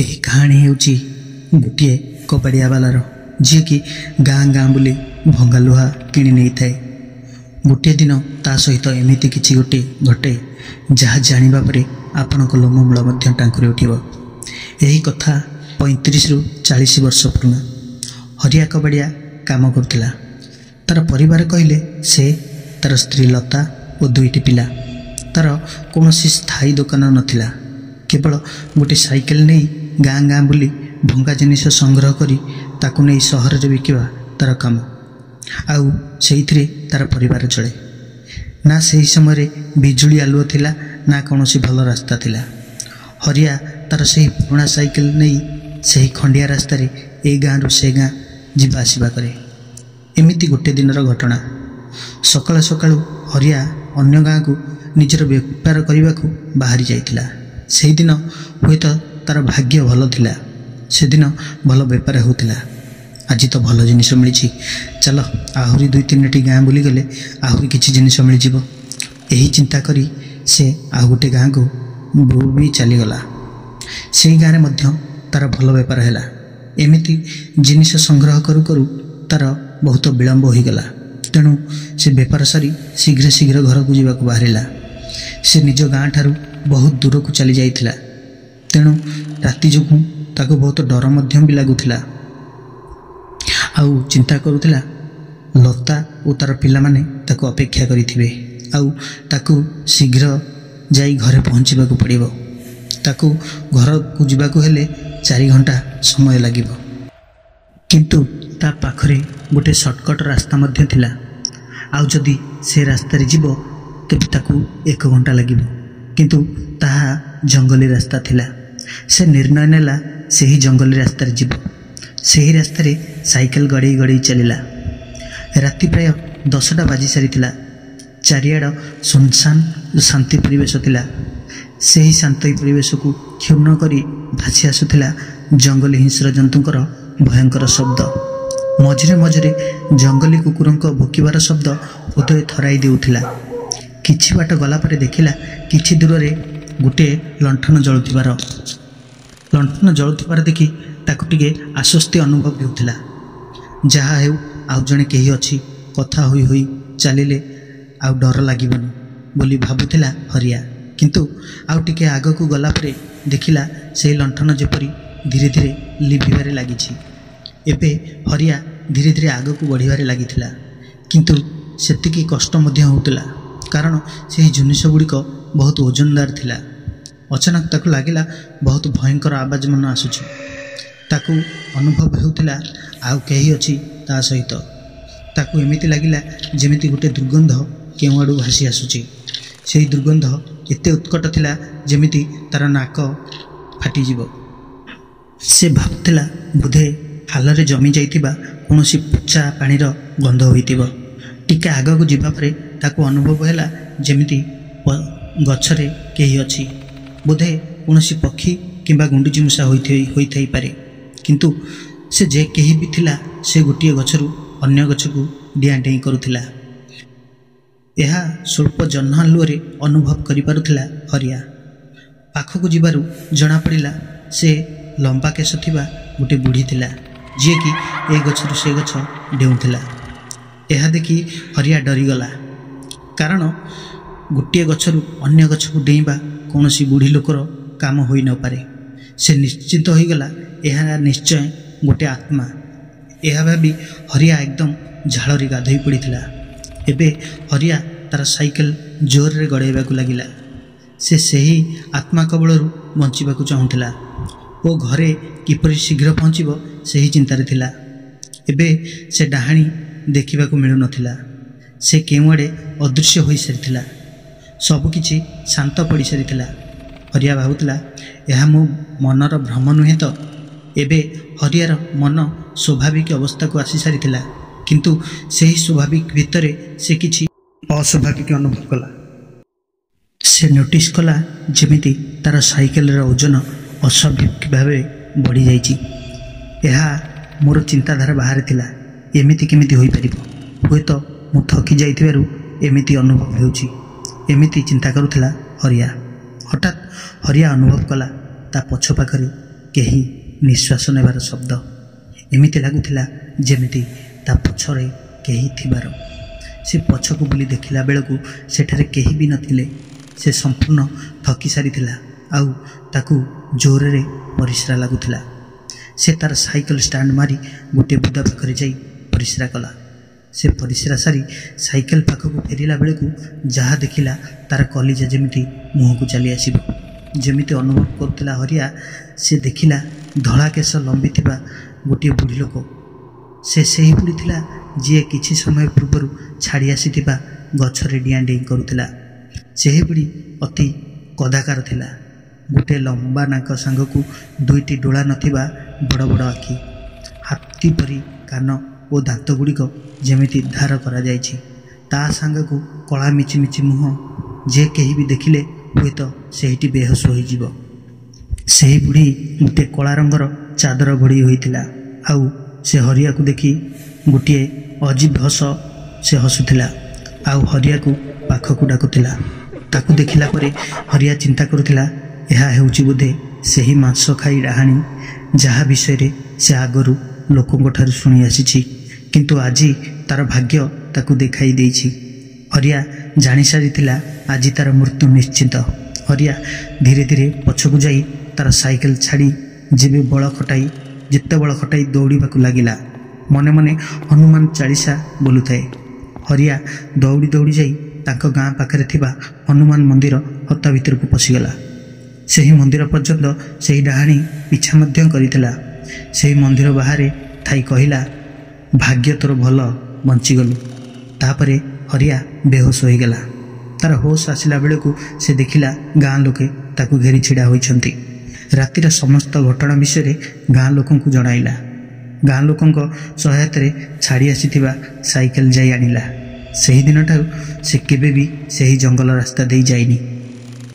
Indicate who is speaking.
Speaker 1: ଏହି କାହାଣୀ ହେଉଛି ଗୋଟିଏ କବାଡ଼ିଆ ବାଲାର, ଯିଏକି ଗାଁ ଗାଁ ବୁଲି ଭଙ୍ଗା ଲୁହା କିଣି ନେଇଥାଏ। ଗୋଟିଏ ଦିନ ତା ସହିତ ଏମିତି କିଛି ଗୋଟିଏ ଘଟେ ଯାହା ଜାଣିବା ପରେ ଆପଣଙ୍କ ଲୋମମୂଳ ମଧ୍ୟ ଟାଙ୍କୁରି ଉଠିବ। ଏହି କଥା 35ରୁ 40 ବର୍ଷ ପୁରୁଣା। ହରିଆ କବାଡ଼ିଆ କାମ କରୁଥିଲା। ତାର ପରିବାର କହିଲେ ସେ, ତାର ସ୍ତ୍ରୀ ଲତା ଓ 2ଟି ପିଲା। ତାର କୌଣସି ସ୍ଥାୟୀ ଦୋକାନ ନଥିଲା। କେବଳ ଗୋଟିଏ ସାଇକେଲ ନେଇ ଗାଁ ଗାଁ ବୁଲି ଭଙ୍ଗା ଜିନିଷ ସଂଗ୍ରହ କରି ତାକୁ ନେଇ ସହରରେ ବିକିବା ତାର କାମ। ଆଉ ସେଇଥିରେ ତାର ପରିବାର ଚଳେ। ନା ସେହି ସମୟରେ ବିଜୁଳି ଆଲୁଅ ଥିଲା, ନା କୌଣସି ଭଲ ରାସ୍ତା ଥିଲା। ହରିଆ ତାର ସେହି ପୁରୁଣା ସାଇକେଲ ନେଇ ସେହି ଖଣ୍ଡିଆ ରାସ୍ତାରେ ଏ ଗାଁରୁ ସେ ଗାଁ ଯିବା ଆସିବା କରେ। ଏମିତି ଗୋଟିଏ ଦିନର ଘଟଣା। ସକାଳୁ ସକାଳୁ ହରିଆ ଅନ୍ୟ ଗାଁକୁ ନିଜର ବେପାର କରିବାକୁ ବାହାରି ଯାଇଥିଲା। ସେହିଦିନ ହୁଏତ ତାର ଭାଗ୍ୟ ଭଲ ଥିଲା। ସେଦିନ ଭଲ ବେପାର ହେଉଥିଲା। ଆଜି ତ ଭଲ ଜିନିଷ ମିଳିଛି, ଚାଲ ଆହୁରି 2-3ଟି ଗାଁ ବୁଲିଗଲେ ଆହୁରି କିଛି ଜିନିଷ ମିଳିଯିବ। ଏହି ଚିନ୍ତା କରି ସେ ଆଉ ଗୋଟିଏ ଗାଁକୁ ବି ଚାଲିଗଲା। ସେହି ଗାଁରେ ମଧ୍ୟ ତାର ଭଲ ବେପାର ହେଲା। ଏମିତି ଜିନିଷ ସଂଗ୍ରହ କରୁ କରୁ ତାର ବହୁତ ବିଳମ୍ବ ହୋଇଗଲା। ତେଣୁ ସେ ବେପାର ସାରି ଶୀଘ୍ର ଶୀଘ୍ର ଘରକୁ ଯିବାକୁ ବାହାରିଲା। ସେ ନିଜ ଗାଁ ଠାରୁ ବହୁତ ଦୂରକୁ ଚାଲି ଯାଇଥିଲା। ତେଣୁ ରାତି ଯୋଗୁଁ ତାକୁ ବହୁତ ଡର ମଧ୍ୟ ବି ଲାଗୁଥିଲା। ଆଉ ଚିନ୍ତା କରୁଥିଲା ଲତା ଓ ତାର ପିଲାମାନେ ତାକୁ ଅପେକ୍ଷା କରିଥିବେ, ଆଉ ତାକୁ ଶୀଘ୍ର ଯାଇ ଘରେ ପହଞ୍ଚିବାକୁ ପଡ଼ିବ। ତାକୁ ଘରକୁ ଯିବାକୁ ହେଲେ 4 ଘଣ୍ଟା ସମୟ ଲାଗିବ। କିନ୍ତୁ ତା ପାଖରେ ଗୋଟିଏ ସର୍ଟକଟ୍ ରାସ୍ତା ମଧ୍ୟ ଥିଲା। ଆଉ ଯଦି ସେ ରାସ୍ତାରେ ଯିବ ତେବେ ତାକୁ 1 ଘଣ୍ଟା ଲାଗିବ। କିନ୍ତୁ ତାହା ଜଙ୍ଗଲି ରାସ୍ତା ଥିଲା। ସେ ନିର୍ଣ୍ଣୟ ନେଲା ସେହି ଜଙ୍ଗଲି ରାସ୍ତାରେ ଯିବ। ସେହି ରାସ୍ତାରେ ସାଇକେଲ ଗଡ଼େଇ ଗଡ଼େଇ ଚାଲିଲା। ରାତି ପ୍ରାୟ 10ଟା ବାଜି ସାରିଥିଲା। ଚାରିଆଡ଼ ସୁନସାନ ଶାନ୍ତି ପରିବେଶ ଥିଲା। ସେହି ଶାନ୍ତି ପରିବେଶକୁ କ୍ଷୁଣ୍ଣ କରି ଭାସି ଆସୁଥିଲା ଜଙ୍ଗଲୀ ହିଂସ୍ର ଜନ୍ତୁଙ୍କର ଭୟଙ୍କର ଶବ୍ଦ। ମଝିରେ ମଝିରେ ଜଙ୍ଗଲୀ କୁକୁରଙ୍କ ଭୋକିବାର ଶବ୍ଦ ହୃଦୟ ଥରାଇ ଦେଉଥିଲା। କିଛି ବାଟ ଗଲା ପରେ ଦେଖିଲା କିଛି ଦୂରରେ ଗୋଟିଏ ଲଣ୍ଠନ ଜଳୁଥିବାର ଦେଖି ତାକୁ ଟିକେ ଆଶ୍ୱସ୍ତି ଅନୁଭବ ହେଉଥିଲା। ଯାହା ହେଉ ଆଉ ଜଣେ କେହି ଅଛି, କଥା ହୋଇ ହୋଇ ଚାଲିଲେ ଆଉ ଡର ଲାଗିବନି ବୋଲି ଭାବୁଥିଲା ହରିଆ। କିନ୍ତୁ ଆଉ ଟିକେ ଆଗକୁ ଗଲା ପରେ ଦେଖିଲା ସେହି ଲଣ୍ଠନ ଯେପରି ଧୀରେ ଧୀରେ ଲିଭିବାରେ ଲାଗିଛି। ଏବେ ହରିଆ ଧୀରେ ଧୀରେ ଆଗକୁ ବଢ଼ିବାରେ ଲାଗିଥିଲା। କିନ୍ତୁ ସେତିକି କଷ୍ଟ ମଧ୍ୟ ହେଉଥିଲା, କାରଣ ସେହି ଜିନିଷ ଗୁଡ଼ିକ ବହୁତ ଓଜନଦାର ଥିଲା। ଅଚାନକ ତାକୁ ଲାଗିଲା ବହୁତ ଭୟଙ୍କର ଆବାଜ ମାନ ଆସୁଛି। ତାକୁ ଅନୁଭବ ହେଉଥିଲା ଆଉ କେହି ଅଛି ତା ସହିତ। ତାକୁ ଏମିତି ଲାଗିଲା ଯେମିତି ଗୋଟିଏ ଦୁର୍ଗନ୍ଧ କେଉଁଆଡ଼ୁ ଭାସି ଆସୁଛି। ସେହି ଦୁର୍ଗନ୍ଧ ଏତେ ଉତ୍କଟ ଥିଲା ଯେମିତି ତାର ନାକ ଫାଟିଯିବ। ସେ ଭାବୁଥିଲା ବୋଧେ ହାଲରେ ଜମି ଯାଇଥିବା କୌଣସି ପୋଚା ପାଣିର ଗନ୍ଧ ହୋଇଥିବ। ଟିକେ ଆଗକୁ ଯିବା ପରେ ତାକୁ ଅନୁଭବ ହେଲା ଯେମିତି ଗଛରେ କେହି ଅଛି। ବୋଧେ କୌଣସି ପକ୍ଷୀ କିମ୍ବା ଗୁଣ୍ଡୁଚିମୂଷା ହୋଇଥାଇପାରେ। କିନ୍ତୁ ସେ ଯେ କେହି ବି ଥିଲା, ସେ ଗୋଟିଏ ଗଛରୁ ଅନ୍ୟ ଗଛକୁ ଡିଆଁ ଡେଇଁ କରୁଥିଲା। ଏହା ସ୍ୱଳ୍ପ ଜହ୍ନ ଆଲୁଅରେ ଅନୁଭବ କରିପାରୁଥିଲା ହରିଆ। ପାଖକୁ ଯିବାରୁ ଜଣାପଡ଼ିଲା ସେ ଲମ୍ବା କେଶ ଥିବା ଗୋଟିଏ ବୁଢ଼ୀ ଥିଲା, ଯିଏକି ଏ ଗଛରୁ ସେ ଗଛ ଡେଉଁଥିଲା। ଏହା ଦେଖି ହରିଆ ଡରିଗଲା, କାରଣ ଗୋଟିଏ ଗଛରୁ ଅନ୍ୟ ଗଛକୁ ଡେଇଁବା କୌଣସି ବୁଢ଼ୀ ଲୋକର କାମ ହୋଇନପାରେ। ସେ ନିଶ୍ଚିତ ହୋଇଗଲା ଏହା ନିଶ୍ଚୟ ଗୋଟିଏ ଆତ୍ମା। ଏହା ଭାବି ହରିଆ ଏକଦମ ଝାଳରେ ଗାଧୋଇ ପଡ଼ିଥିଲା। ଏବେ ହରିଆ ତାର ସାଇକେଲ ଜୋରରେ ଗଡ଼ାଇବାକୁ ଲାଗିଲା। ସେ ସେହି ଆତ୍ମା କବଳରୁ ବଞ୍ଚିବାକୁ ଚାହୁଁଥିଲା ଓ ଘରେ କିପରି ଶୀଘ୍ର ପହଞ୍ଚିବ ସେହି ଚିନ୍ତାରେ ଥିଲା। ଏବେ ସେ ଡାହାଣୀ ଦେଖିବାକୁ ମିଳୁନଥିଲା। ସେ କେଉଁଆଡ଼େ ଅଦୃଶ୍ୟ ହୋଇସାରିଥିଲା। ସବୁକିଛି ଶାନ୍ତ ପଡ଼ିସାରିଥିଲା। ହରିଆ ଭାବୁଥିଲା ଏହା ମୋ ମନର ଭ୍ରମ ନୁହେଁ ତ? ଏବେ ହରିଆର ମନ ସ୍ୱାଭାବିକ ଅବସ୍ଥାକୁ ଆସିସାରିଥିଲା। କିନ୍ତୁ ସେହି ସ୍ୱାଭାବିକ ଭିତରେ ସେ କିଛି ଅସ୍ୱାଭାବିକ ଅନୁଭବ କଲା। ସେ ନୋଟିସ୍ କଲା ଯେମିତି ତାର ସାଇକେଲର ଓଜନ ଅସ୍ୱାଭାବିକ ଭାବେ ବଢ଼ିଯାଇଛି। ଏହା ମୋର ଚିନ୍ତାଧାରା ବାହାରେ ଥିଲା। ଏମିତି କେମିତି ହୋଇପାରିବ? ହୁଏତ ମୁଁ ଥକି ଯାଇଥିବାରୁ ଏମିତି ଅନୁଭବ ହେଉଛି। ଏମିତି ଚିନ୍ତା କରୁଥିଲା ହରିଆ। ହଠାତ୍ ହରିଆ ଅନୁଭବ କଲା ତା ପଛ ପାଖରେ କେହି ନିଶ୍ୱାସ ନେବାର ଶବ୍ଦ। ଏମିତି ଲାଗୁଥିଲା ଯେମିତି ତା ପଛରେ କେହି ଥିବାର। ସେ ପଛକୁ ବୁଲି ଦେଖିଲା ବେଳକୁ ସେଠାରେ କେହି ବି ନଥିଲେ। ସେ ସମ୍ପୂର୍ଣ୍ଣ ଥକି ସାରିଥିଲା ଆଉ ତାକୁ ଜୋରରେ ପରିସ୍ରା ଲାଗୁଥିଲା। ସେ ତାର ସାଇକେଲ ଷ୍ଟାଣ୍ଡ ମାରି ଗୋଟିଏ ବୁଦା ପାଖରେ ଯାଇ ପରିସ୍ରା କଲା। ସେ ପରିସ୍ରା ସାରି ସାଇକେଲ ପାଖକୁ ଫେରିଲା ବେଳକୁ ଯାହା ଦେଖିଲା ତାର କଲିଜା ଯେମିତି ମୁହଁକୁ ଚାଲି ଆସିବ। ଯେମିତି ଅନୁଭବ କରୁଥିଲା ହରିଆ, ସେ ଦେଖିଲା ଧଳା କେଶ ଲମ୍ବିଥିବା ଗୋଟିଏ ବୁଢ଼ୀ ଲୋକ। ସେ ସେହି ବୁଢ଼ୀ ଥିଲା ଯିଏ କିଛି ସମୟ ପୂର୍ବରୁ ଛାଡ଼ି ଆସିଥିବା ଗଛରେ ଡିଆଁ ଡେଇଁ କରୁଥିଲା। ସେହି ବୁଢ଼ୀ ଅତି କଦାକାର ଥିଲା। ଗୋଟିଏ ଲମ୍ବା ନାକ ସାଙ୍ଗକୁ ଦୁଇଟି ଡୋଳା ନଥିବା ବଡ଼ ବଡ଼ ଆଖି, ହାତୀ ପରି କାନ ଓ ଦାନ୍ତ ଗୁଡ଼ିକ ଯେମିତି ଧାର କରାଯାଇଛି। ତା ସାଙ୍ଗକୁ କଳା ମିଚିମିଚି ମୁହଁ, ଯେ କେହି ବି ଦେଖିଲେ ହୁଏତ ସେହିଟି ବେହୋସ ହୋଇଯିବ। ସେହି ବୁଢ଼ୀ ଗୋଟିଏ କଳା ରଙ୍ଗର ଚାଦର ଘୋଡ଼େଇ ହୋଇଥିଲା ଆଉ ସେ ହରିଆକୁ ଦେଖି ଗୋଟିଏ ଅଜୀବ ହସ ସେ ହସୁଥିଲା ଆଉ ହରିଆକୁ ପାଖକୁ ଡାକୁଥିଲା। ତାକୁ ଦେଖିଲା ପରେ ହରିଆ ଚିନ୍ତା କରୁଥିଲା, ଏହା ହେଉଛି ବୋଧେ ସେହି ମାଂସ ଖାଇ ଡାହାଣୀ ଯାହା ବିଷୟରେ ସେ ଆଗରୁ ଲୋକଙ୍କଠାରୁ ଶୁଣି ଆସିଛି, କିନ୍ତୁ ଆଜି ତାର ଭାଗ୍ୟ ତାକୁ ଦେଖାଇ ଦେଇଛି। ହରିଆ ଜାଣିସାରିଥିଲା ଆଜି ତାର ମୃତ୍ୟୁ ନିଶ୍ଚିତ। ହରିଆ ଧୀରେ ଧୀରେ ପଛକୁ ଯାଇ ତାର ସାଇକେଲ ଛାଡ଼ି ଯେତେ ବଳ ଖଟାଇ ଦୌଡ଼ିବାକୁ ଲାଗିଲା। ମନେ ମନେ ହନୁମାନ ଚାଳିଶା ବୋଲୁଥାଏ। ହରିଆ ଦୌଡ଼ି ଦୌଡ଼ି ଯାଇ ତାଙ୍କ ଗାଁ ପାଖରେ ଥିବା ହନୁମାନ ମନ୍ଦିର ହତା ଭିତରକୁ ପଶିଗଲା। ସେହି ମନ୍ଦିର ପର୍ଯ୍ୟନ୍ତ ସେହି ଡାହାଣୀ ପିଛା ମଧ୍ୟ କରିଥିଲା। ସେହି ମନ୍ଦିର ବାହାରେ ଥାଇ କହିଲା, ଭାଗ୍ୟ ତୋର ଭଲ, ବଞ୍ଚିଗଲୁ। ତାପରେ ହରିଆ ବେହୋସ ହୋଇଗଲା। ତାର ହୋସ ଆସିଲା ବେଳକୁ ସେ ଦେଖିଲା ଗାଁ ଲୋକେ ତାକୁ ଘେରି ଛିଡ଼ା ହୋଇଛନ୍ତି। ରାତିର ସମସ୍ତ ଘଟଣା ବିଷୟରେ ଗାଁ ଲୋକଙ୍କୁ ଜଣାଇଲା। ଗାଁ ଲୋକଙ୍କ ସହାୟତାରେ ଛାଡ଼ି ଆସିଥିବା ସାଇକେଲ ଯାଇ ଆଣିଲା। ସେହି ଦିନଠାରୁ ସେ କେବେ ବି ସେହି ଜଙ୍ଗଲ ରାସ୍ତା ଦେଇ ଯାଇନି।